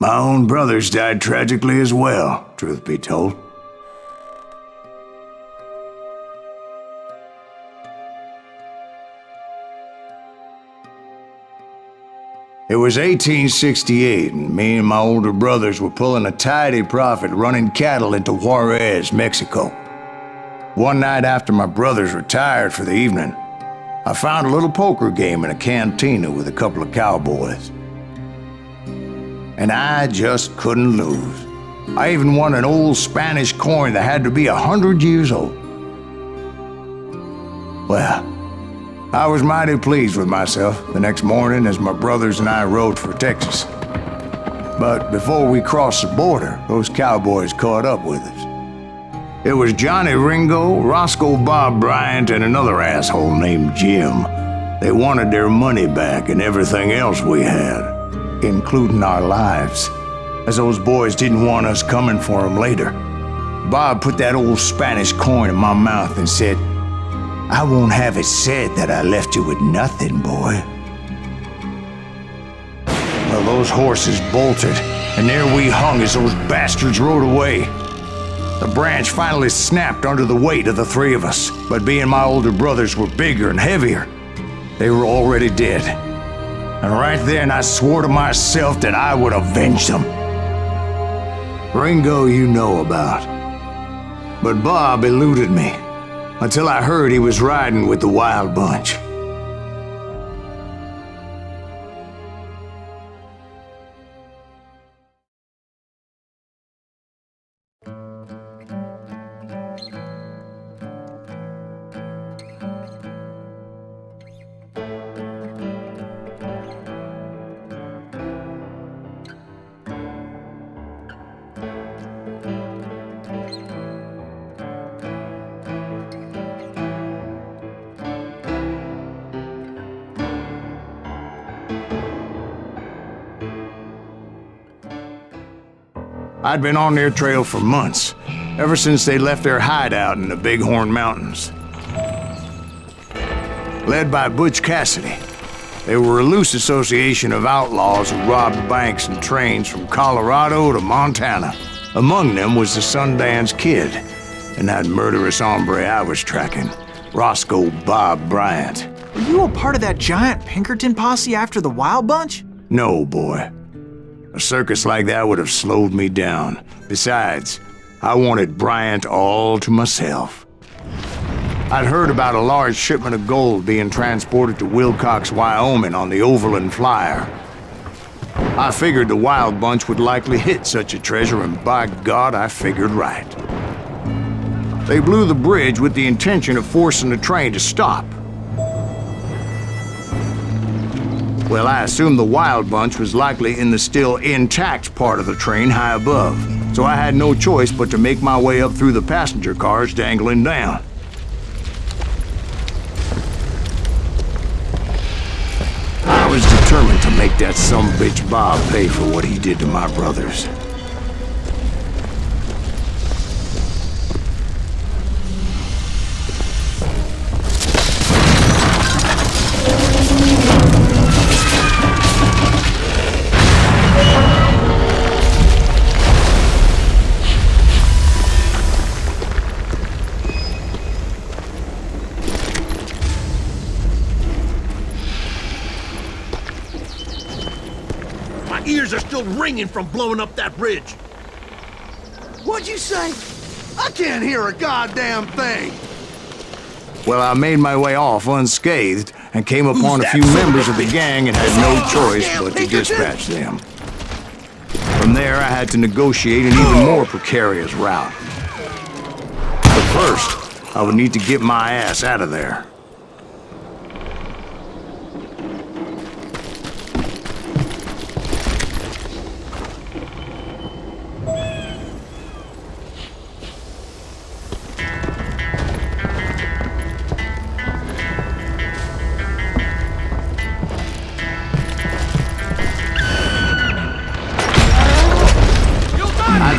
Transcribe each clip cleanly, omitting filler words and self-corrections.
My own brothers died tragically as well, truth be told. It was 1868, and me and my older brothers were pulling a tidy profit running cattle into Juarez, Mexico. One night after my brothers retired for the evening, I found a little poker game in a cantina with a couple of cowboys. And I just couldn't lose. I even won an old Spanish coin that had to be 100 years old. Well, I was mighty pleased with myself the next morning as my brothers and I rode for Texas. But before we crossed the border, those cowboys caught up with us. It was Johnny Ringo, Roscoe Bob Bryant, and another asshole named Jim. They wanted their money back and everything else we had, including our lives, as those boys didn't want us coming for them later. Bob put that old Spanish coin in my mouth and said, "I won't have it said that I left you with nothing, boy." Well, those horses bolted, and there we hung as those bastards rode away. The branch finally snapped under the weight of the three of us, but being my older brothers were bigger and heavier, they were already dead. And right then I swore to myself that I would avenge them. Ringo you know about. But Bob eluded me, until I heard he was riding with the Wild Bunch. I'd been on their trail for months, ever since they left their hideout in the Bighorn Mountains. Led by Butch Cassidy, they were a loose association of outlaws who robbed banks and trains from Colorado to Montana. Among them was the Sundance Kid, and that murderous hombre I was tracking, Roscoe Bob Bryant. Were you a part of that giant Pinkerton posse after the Wild Bunch? No, boy. A circus like that would have slowed me down. Besides, I wanted Bryant all to myself. I'd heard about a large shipment of gold being transported to Wilcox, Wyoming on the Overland Flyer. I figured the Wild Bunch would likely hit such a treasure, and by God, I figured right. They blew the bridge with the intention of forcing the train to stop. Well, I assumed the Wild Bunch was likely in the still intact part of the train high above, so I had no choice but to make my way up through the passenger cars dangling down. I was determined to make that sumbitch Bob pay for what he did to my brothers. Ears are still ringing from blowing up that bridge. What'd you say? I can't hear a goddamn thing. Well, I made my way off unscathed and came upon a few members of the gang and had no choice but to dispatch them. From there, I had to negotiate an even more precarious route. But first, I would need to get my ass out of there.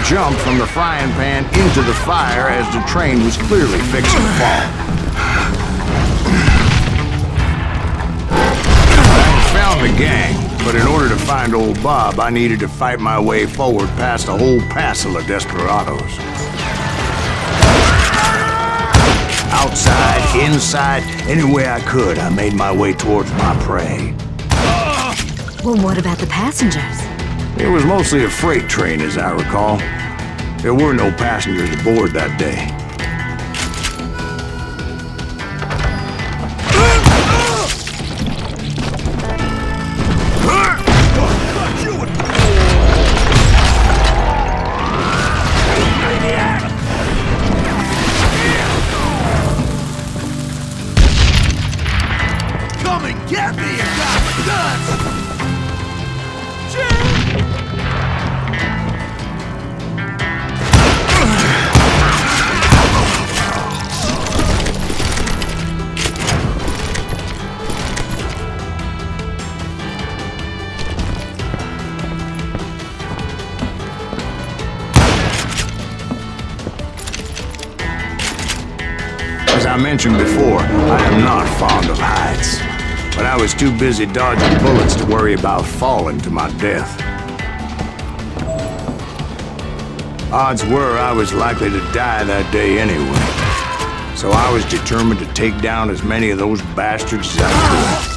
Jumped from the frying pan into the fire as the train was clearly fixing to fall. I found the gang, But in order to find old Bob, I needed to fight my way forward past a whole passel of desperados. Outside, inside, any way I could, I made my way towards my prey. Well, what about the passengers? It was mostly a freight train, as I recall. There were no passengers aboard that day. Come and get me, you got the guns! As I mentioned before, I am not fond of heights. But I was too busy dodging bullets to worry about falling to my death. Odds were I was likely to die that day anyway. So I was determined to take down as many of those bastards as I could.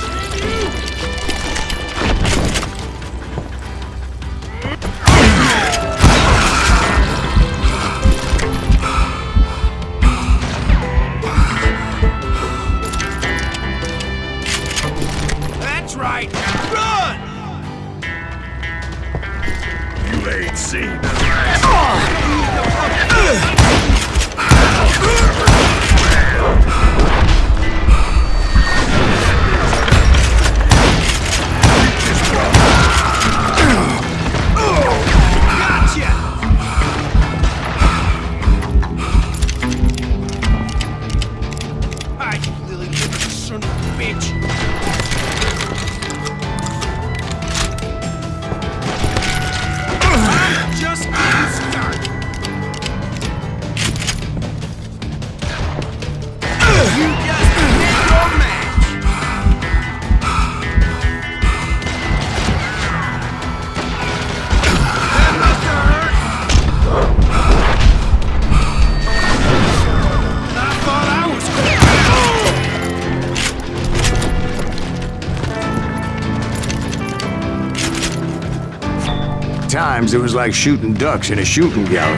Times it was like shooting ducks in a shooting gallery.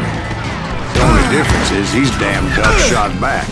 The only difference is these damn ducks shot back.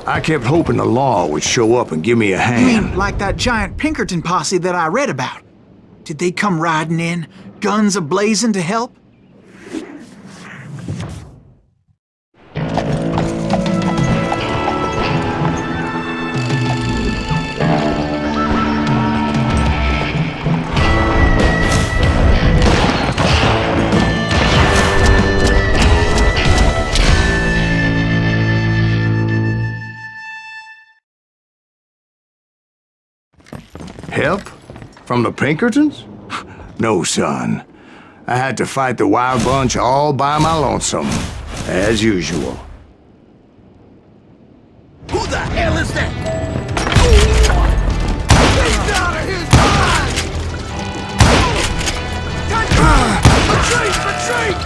I kept hoping the law would show up and give me a You hand. mean like that giant Pinkerton posse that I read about? Did they come riding in, guns a-blazing to help? Help? From the Pinkertons? No, son. I had to fight the wild bunch all by my lonesome, as usual. Who the hell is that? Get out of his mind! Retreat! Retreat!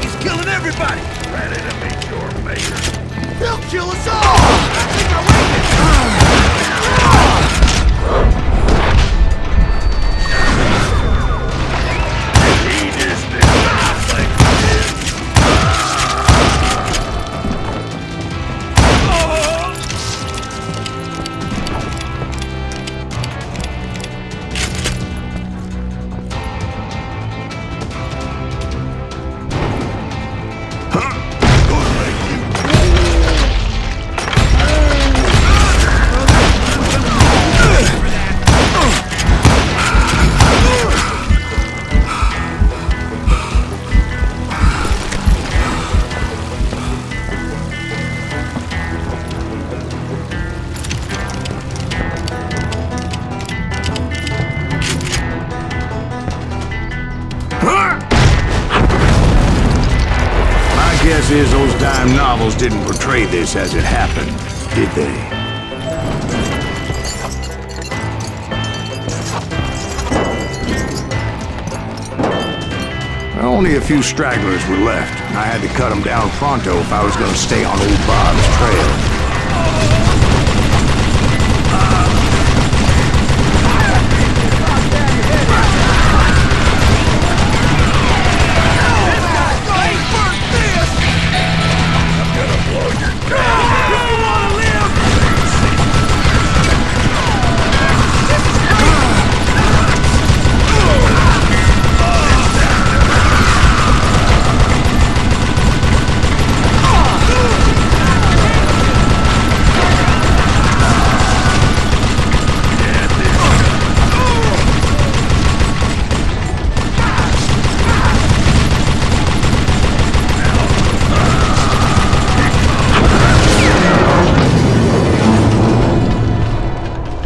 He's killing everybody! Ready to meet your maker. He'll kill us all! I think I win it! He just did not like this. damn novels didn't portray this as it happened, did they? Only a few stragglers were left, and I had to cut them down pronto if I was going to stay on old Bob's trail.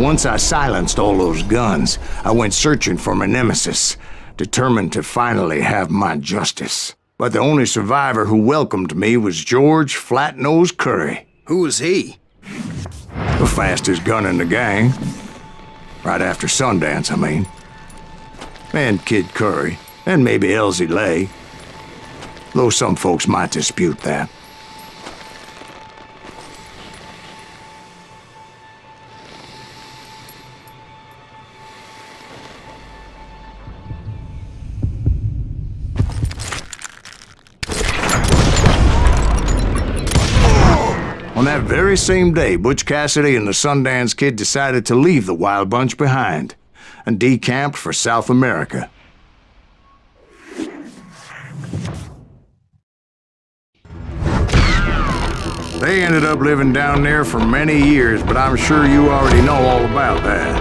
Once I silenced all those guns, I went searching for my nemesis, determined to finally have my justice. But the only survivor who welcomed me was George Flat-Nosed Curry. Who was he? The fastest gun in the gang. Right after Sundance, I mean. And Kid Curry, and maybe Elsie Lay. Though some folks might dispute that. On that very same day, Butch Cassidy and the Sundance Kid decided to leave the Wild Bunch behind and decamped for South America. They ended up living down there for many years, but I'm sure you already know all about that.